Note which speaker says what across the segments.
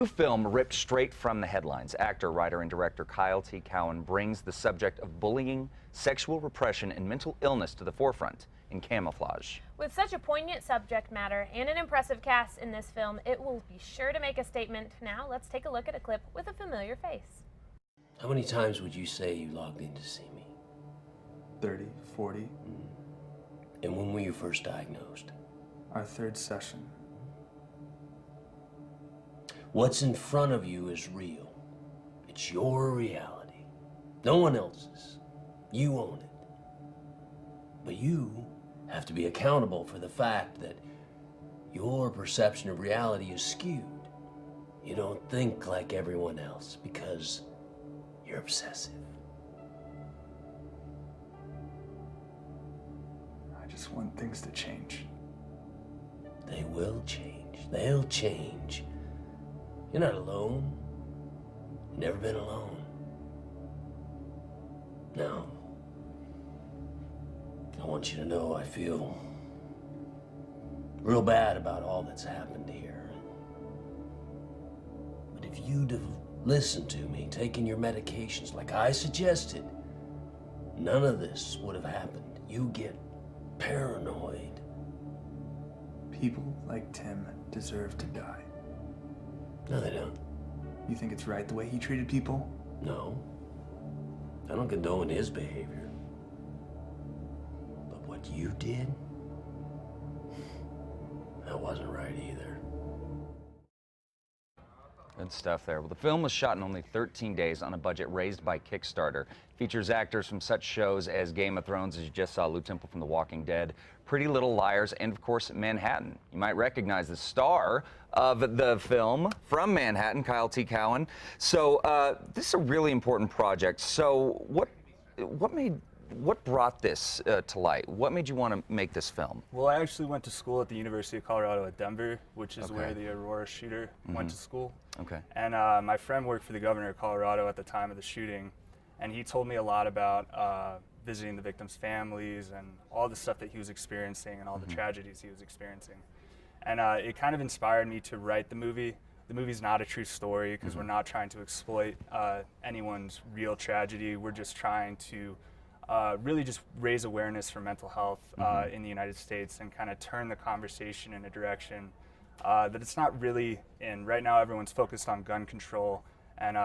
Speaker 1: New film ripped straight from the headlines. Actor, writer, and director Kyle T. Cowan brings the subject of bullying, sexual repression, and mental illness to the forefront in Camouflage.
Speaker 2: With such a poignant subject matter and an impressive cast in this film, it will be sure to make a statement. Now, let's take a look at a clip with a familiar face.
Speaker 3: How many times would you say you logged in to see me?
Speaker 4: 30, 40.
Speaker 3: And when were you first diagnosed?
Speaker 4: Our third session.
Speaker 3: What's in front of you is real. It's your reality. No one else's. You own it. But you have to be accountable for the fact that your perception of reality is skewed. You don't think like everyone else because you're obsessive.
Speaker 4: I just want things to change.
Speaker 3: They will change. They'll change. You're not alone. You've never been alone. Now, I want you to know I feel real bad about all that's happened here. But if you'd have listened to me, taken your medications like I suggested, none of this would have happened. You get paranoid.
Speaker 4: People like Tim deserve to die.
Speaker 3: No, they don't.
Speaker 4: You think it's right the way he treated people?
Speaker 3: No. I don't condone his behavior. But what you did, that wasn't right either.
Speaker 1: Good stuff there. Well, the film was shot in only 13 days on a budget raised by Kickstarter. Features actors from such shows as Game of Thrones, as you just saw, Lou Temple from The Walking Dead, Pretty Little Liars, and of course, Manhattan. You might recognize the star of the film from Manhattan, Kyle T. Cowan. So this is a really important project. So what brought this to light? What made you want to make this film?
Speaker 5: Well, I actually went to school at the University of Colorado at Denver, which is where the Aurora shooter went to school.
Speaker 1: Okay.
Speaker 5: And my friend worked for the governor of Colorado at the time of the shooting, and he told me a lot about visiting the victims' families and all the stuff that he was experiencing and all the tragedies he was experiencing. And it kind of inspired me to write the movie. The movie's not a true story because we're not trying to exploit anyone's real tragedy. We're just trying to really just raise awareness for mental health in the United States and kind of turn the conversation in a direction that it's not really in. Right now, everyone's focused on gun control, and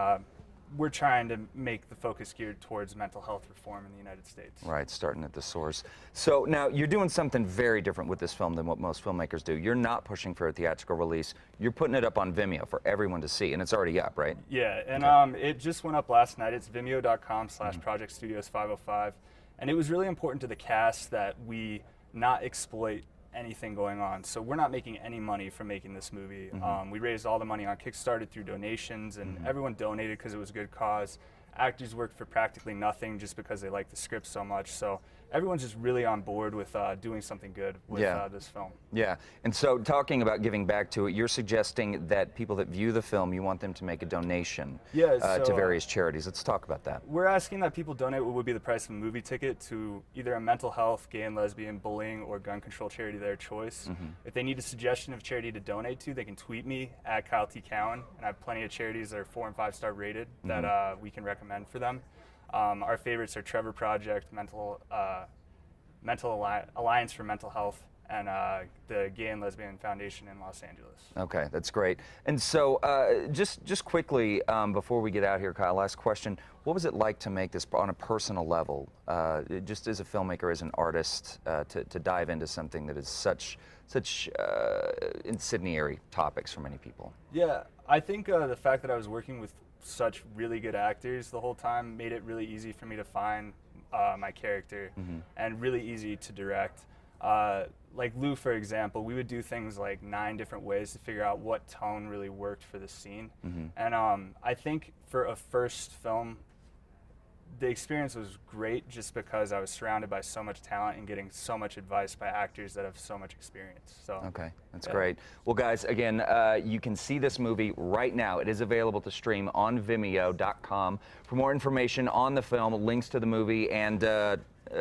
Speaker 5: we're trying to make the focus geared towards mental health reform in the United States.
Speaker 1: Right, starting at the source. So now you're doing something very different with this film than what most filmmakers do. You're not pushing for a theatrical release. You're putting it up on Vimeo for everyone to see, and it's already up, right?
Speaker 5: Yeah, and it just went up last night. It's vimeo.com/projectstudios505, and it was really important to the cast that we not exploit anything going on. So we're not making any money from making this movie. We raised all the money on Kickstarter through donations, and everyone donated because it was a good cause. Actors worked for practically nothing just because they like the script so much. So everyone's just really on board with doing something good with this film.
Speaker 1: Yeah, and so talking about giving back to it, you're suggesting that people that view the film, you want them to make a donation to various charities. Let's talk about that.
Speaker 5: We're asking that people donate what would be the price of a movie ticket to either a mental health, gay and lesbian, bullying, or gun control charity of their choice. If they need a suggestion of charity to donate to, they can tweet me at Kyle T. Cowan, and I have plenty of charities that are 4- and 5-star rated that we can recommend for them. Our favorites are Trevor Project, Alliance for Mental Health, and the Gay and Lesbian Foundation in Los Angeles.
Speaker 1: Okay, that's great. And so just quickly, before we get out here, Kyle, last question. What was it like to make this on a personal level, just as a filmmaker, as an artist, to dive into something that is such incendiary topics for many people?
Speaker 5: Yeah, I think the fact that I was working with such really good actors the whole time made it really easy for me to find my character and really easy to direct. Like Lou, for example, we would do things like 9 different ways to figure out what tone really worked for the scene. And I think for a first film, the experience was great just because I was surrounded by so much talent and getting so much advice by actors that have so much experience. So
Speaker 1: okay, that's great. Well, guys, again, you can see this movie right now. It is available to stream on Vimeo.com. For more information on the film, links to the movie, and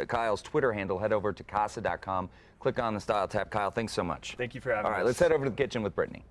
Speaker 1: Kyle's Twitter handle, head over to casa.com. Click on the Style tab. Kyle, thanks so much.
Speaker 5: Thank you for having me.
Speaker 1: All right, let's head over to the kitchen with Brittany.